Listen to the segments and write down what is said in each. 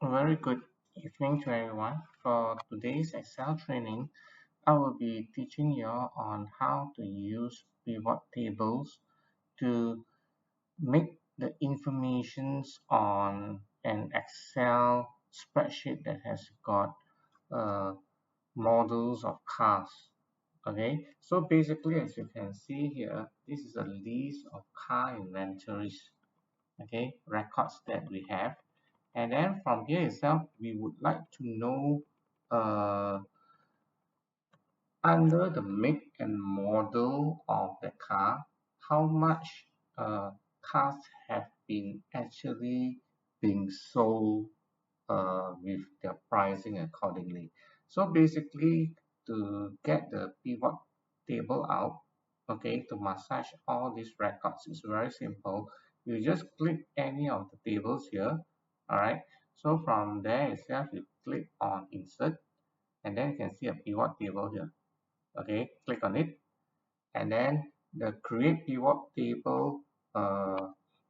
Very good evening to everyone. For today's Excel training, I will be teaching you on how to use pivot tables to make the informations on an Excel spreadsheet that has got uh, models of cars. Okay, so basically, as you can see here, this is a list of car inventories. Okay, records that we have. And then from here itself, we would like to know uh, under the make and model of the car, how much uh, cars have been actually being sold with their pricing accordingly. So basically, to get the pivot table out, okay, to massage all these records is very simple. You just click any of the tables here, all right. So from there itself, you click on insert, and then you can see a pivot table here. Okay, click on it, and then the create pivot table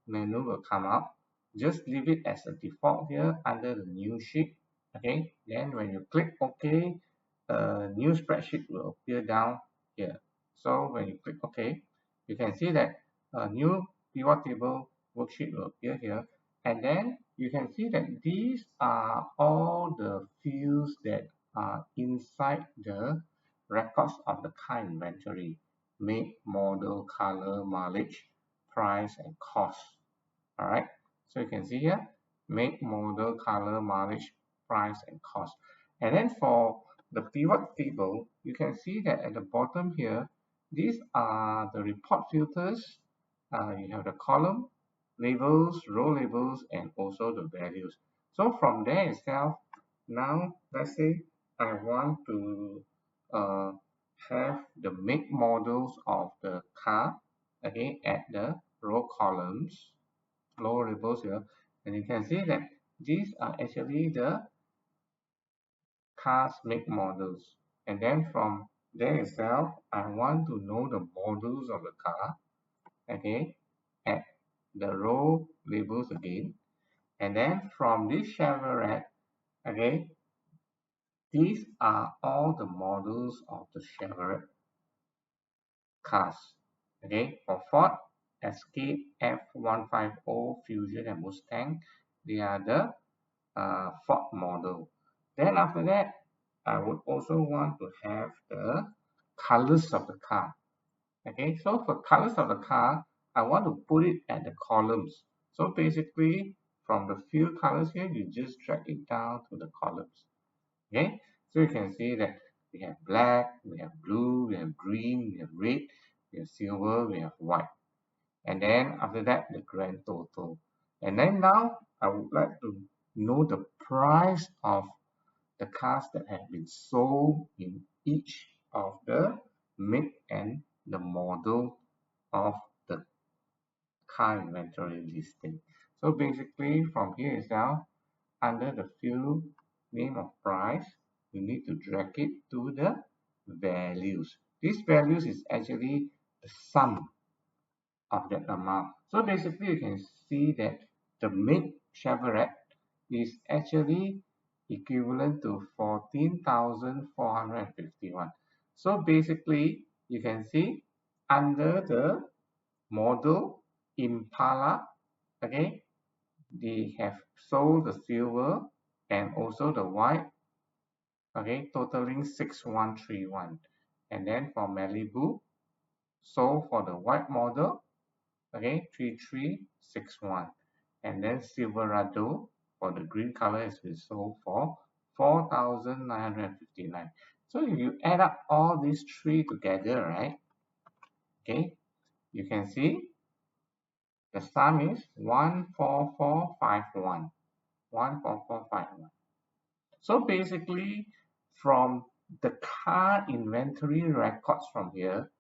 menu will come up. Just leave it as a default here under the new sheet. Okay, then when you click OK, a new spreadsheet will appear down here. So when you click OK, you can see that a new pivot table worksheet will appear here. And then you can see that these are all the fields that are inside the records of the car inventory: make, model, color, mileage, price, and cost. All right. So you can see here, make, model, color, mileage, price, and cost. And then for the pivot table, you can see that at the bottom here, these are the report filters. You have the column, labels, row labels, and also the values. So from there itself, now let's say I want to uh, have the make models of the car, okay, at the row columns, low labels here, and you can see that these are actually the cars make models. And then from there itself, I want to know the models of the car, okay, at the row labels again. And then from this Chevrolet, okay, these are all the models of the Chevrolet cars. Okay, for Ford, Escape, F150, Fusion, and Mustang, they are the Ford model. Then after that, I would also want to have the colors of the car. Okay, so for colors of the car, I want to put it at the columns. So basically, from the few colors here, you just drag it down to the columns. Okay, so you can see that we have black, we have blue, we have green, we have red, we have silver, we have white. And then after that, the grand total. And then now I would like to know the price of the cars that have been sold in each of the make and the model of the car inventory listing. So basically from here itself, under the field name of price, you need to drag it to the values. This values is actually the sum of that amount. So basically you can see that the make Chevrolet is actually equivalent to 14,451. So basically you can see under the model Impala, okay, they have sold the silver and also the white, okay, totaling 6131. And then for Malibu, sold for the white model, okay, 3361. And then Silverado for the green color has been sold for 4,959. So if you add up all these three together, right, okay, you can see the sum is 14451. 14451. So basically, from the car inventory records from here,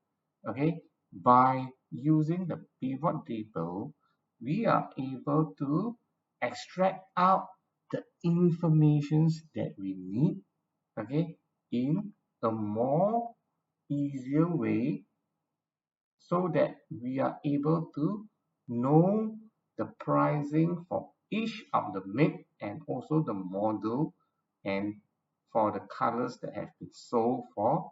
okay, by using the pivot table, we are able to extract out the informations that we need, okay, in a more easier way, so that we are able to know the pricing for each of the make and also the model and for the colors that have been sold for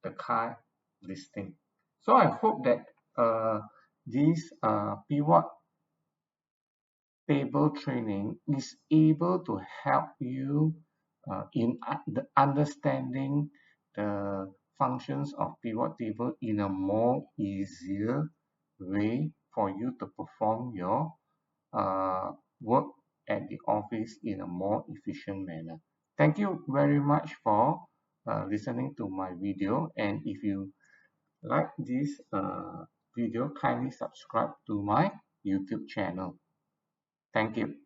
the car listing. So I hope that this pivot table training is able to help you in the understanding the functions of pivot table in a more easier way for you to perform your uh, work at the office in a more efficient manner. Thank you very much for listening to my video, and if you like this video, kindly subscribe to my YouTube channel. Thank you.